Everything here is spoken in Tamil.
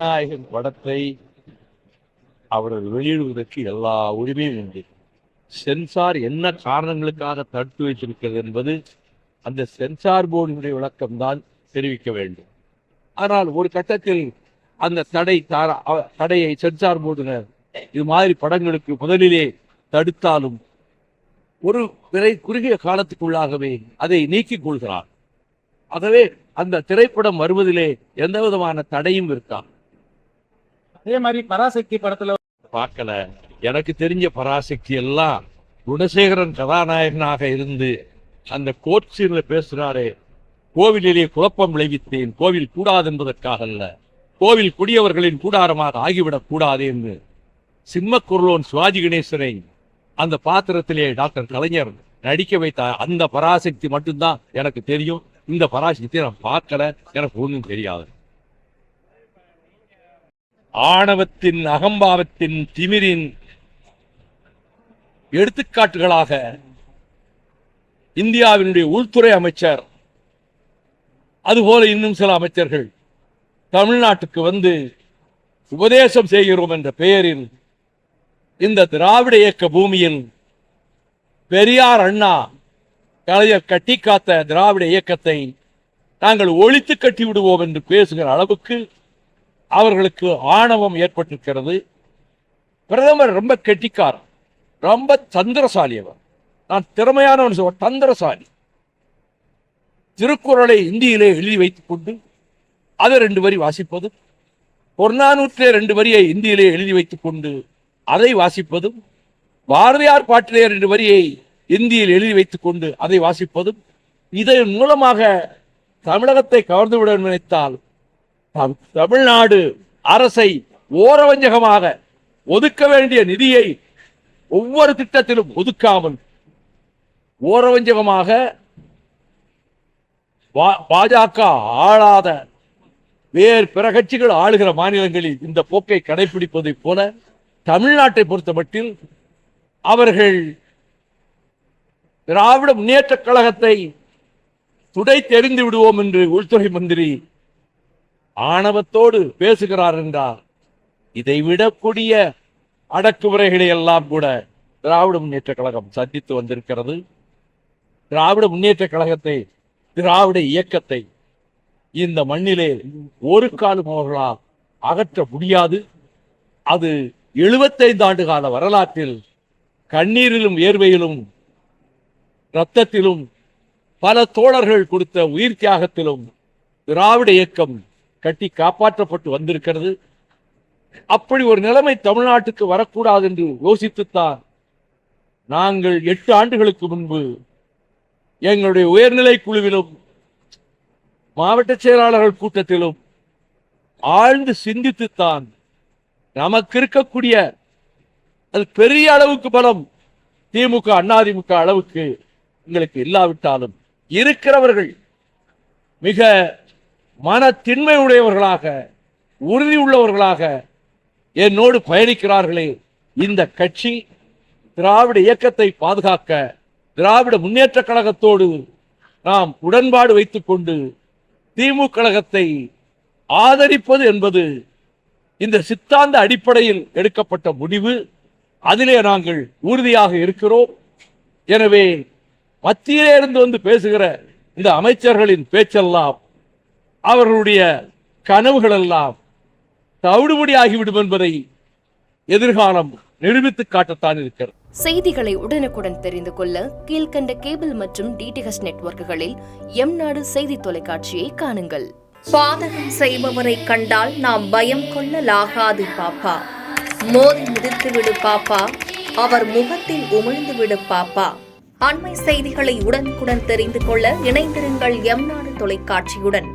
ஜனநாயகன் படத்தை அவர்கள் வெளியிடுவதற்கு எல்லா உரிமையும் உண்டு. சென்சார் என்ன காரணங்களுக்காக தடுத்து வைத்திருக்கிறது என்பது அந்த சென்சார் போர்டினுடைய விளக்கம்தான் தெரிவிக்க வேண்டும். ஆனால் ஒரு கட்டத்தில் அந்த தடையை சென்சார் போர்டினர் இது மாதிரி படங்களுக்கு முதலிலே தடுத்தாலும் ஒரு குறுகிய காலத்துக்குள்ளாகவே அதை நீக்கிக் கொள்கிறார். ஆகவே அந்த திரைப்படம் வருவதிலே எந்த விதமான தடையும் இருக்கா. அதே மாதிரி பராசக்தி படத்துல பார்க்கல. எனக்கு தெரிஞ்ச பராசக்தி எல்லாம் குணசேகரன் கதாநாயகனாக இருந்து அந்த கோர்ட் சீன்ல பேசுறாரே, கோவிலிலே குழப்பம் விளைவித்தேன், கோவில் கூடாது என்பதற்காக அல்ல, கோவில் குடியவர்களின் கூடாரமாக ஆகிவிடக் கூடாது என்று சிம்மக்குரலோன் சிவாஜி கணேசனை அந்த பாத்திரத்திலே டாக்டர் கலைஞர் நடிக்க வைத்த அந்த பராசக்தி மட்டும்தான் எனக்கு தெரியும். இந்த பராசக்தியை நான் பார்க்கல, எனக்கு ஒன்றும் தெரியாது. ஆணவத்தின், அகம்பாவத்தின், திமிரின் எடுத்துக்காட்டுகளாக இந்தியாவினுடைய உள்துறை அமைச்சர் அதுபோல இன்னும் சில அமைச்சர்கள் தமிழ்நாட்டுக்கு வந்து உபதேசம் செய்கிறோம் என்ற பெயரில் இந்த திராவிட இயக்க பூமியில் பெரியார், அண்ணா, கலைஞர் கட்டி காத்த திராவிட இயக்கத்தை நாங்கள் ஒழித்து கட்டி விடுவோம் என்று பேசுகிற அளவுக்கு அவர்களுக்கு ஆணவம் ஏற்பட்டிருக்கிறது. பிரதமர் ரொம்ப கெட்டிக்காரர், ரொம்ப தந்திரசாலி. அவர் நான் திறமையானவன் சொல்ல, தந்திரசாலி. திருக்குறளை இந்தியிலே எழுதி வைத்துக் கொண்டு அதை 2 வரி வாசிப்பது, பொன்னானூற்றிலே 2 வரியை இந்தியிலே எழுதி வைத்துக் கொண்டு அதை வாசிப்பதும், பாரதியார் பாட்டிலே 2 வரியை இந்தியில் எழுதி வைத்துக் கொண்டு அதை வாசிப்பதும், இதன் மூலமாக தமிழகத்தை கவர்ந்துவிட நினைத்தால் தமிழ்நாடு அரசை ஓரவஞ்சகமாக ஒதுக்க வேண்டிய நிதியை ஒவ்வொரு திட்டத்திலும் ஒதுக்காமல் ஓரவஞ்சகமாக பாஜக ஆளாத வேறு பிற கட்சிகள் ஆளுகிற மாநிலங்களில் இந்த போக்கை கடைபிடிப்பதைப் போல தமிழ்நாட்டை பொறுத்தமட்டில் அவர்கள் திராவிட முன்னேற்ற கழகத்தை துடை தெரிந்து விடுவோம் என்று உள்துறை மந்திரி ஆணவத்தோடு பேசுகிறார் என்றால், இதை விடக்கூடிய அடக்குமுறைகளை எல்லாம் கூட திராவிட முன்னேற்ற கழகம் சந்தித்து வந்திருக்கிறது. திராவிட முன்னேற்ற கழகத்தை, திராவிட இயக்கத்தை இந்த மண்ணிலே ஒரு காலம் அவர்களால் அகற்ற முடியாது. அது 75 ஆண்டு கால வரலாற்றில் கண்ணீரிலும் வேர்வையிலும் இரத்தத்திலும் பல தோழர்கள் கொடுத்த உயிர் தியாகத்திலும் திராவிட இயக்கம் கட்டி காப்பாற்றப்பட்டு வந்திருக்கிறது. அப்படி ஒரு நிலைமை தமிழ்நாட்டுக்கு வரக்கூடாது என்று யோசித்துத்தான் நாங்கள் 8 ஆண்டுகளுக்கு முன்பு எங்களுடைய உயர்நிலை குழுவிலும் மாவட்ட செயலாளர்கள் கூட்டத்திலும் ஆழ்ந்து சிந்தித்துத்தான் நமக்கு இருக்கக்கூடிய அது பெரிய அளவுக்கு பலம் திமுக, அதிமுக அளவுக்கு எங்களுக்கு இல்லாவிட்டாலும் இருக்கிறவர்கள் மிக மன திண்மை உடையவர்களாக, உறுதி உள்ளவர்களாக என்னோடு பயணிக்கிறார்களே. இந்த கட்சி திராவிட இயக்கத்தை பாதுகாக்க திராவிட முன்னேற்ற கழகத்தோடு நாம் உடன்பாடு வைத்துக் கொண்டு திமுக கழகத்தை ஆதரிப்பது என்பது இந்த சித்தாந்த அடிப்படையில் எடுக்கப்பட்ட முடிவு. அதிலே நாங்கள் உறுதியாக இருக்கிறோம். எனவே மத்தியிலே இருந்து வந்து பேசுகிற இந்த அமைச்சர்களின் பேச்செல்லாம், அவர்களுடைய கனவுகள் எல்லாம் தவிடுபடி ஆகிவிடும் என்பதை எதிர்காலம் நிரூபித்து காட்டத்தான் இருக்கிறது. செய்திகளை உடனுக்குடன் தெரிந்து கொள்ள கீழ்கண்ட கேபிள் மற்றும் DTH நெட்வொர்க்குகளில் எம்நாடு செய்தி தொலைக்காட்சியை காணுங்கள். பாதகம் செய்பவரை கண்டால் நாம் பயம் கொள்ளலாகாது பாப்பா. மோதி மிதித்து விடு பாப்பா, அவர் முகத்தில் உமிழ்ந்து விடு பாப்பா. அண்மை செய்திகளை உடனுக்குடன் தெரிந்து கொள்ள இணைந்திருங்கள் எம்நாடு தொலைக்காட்சியுடன்.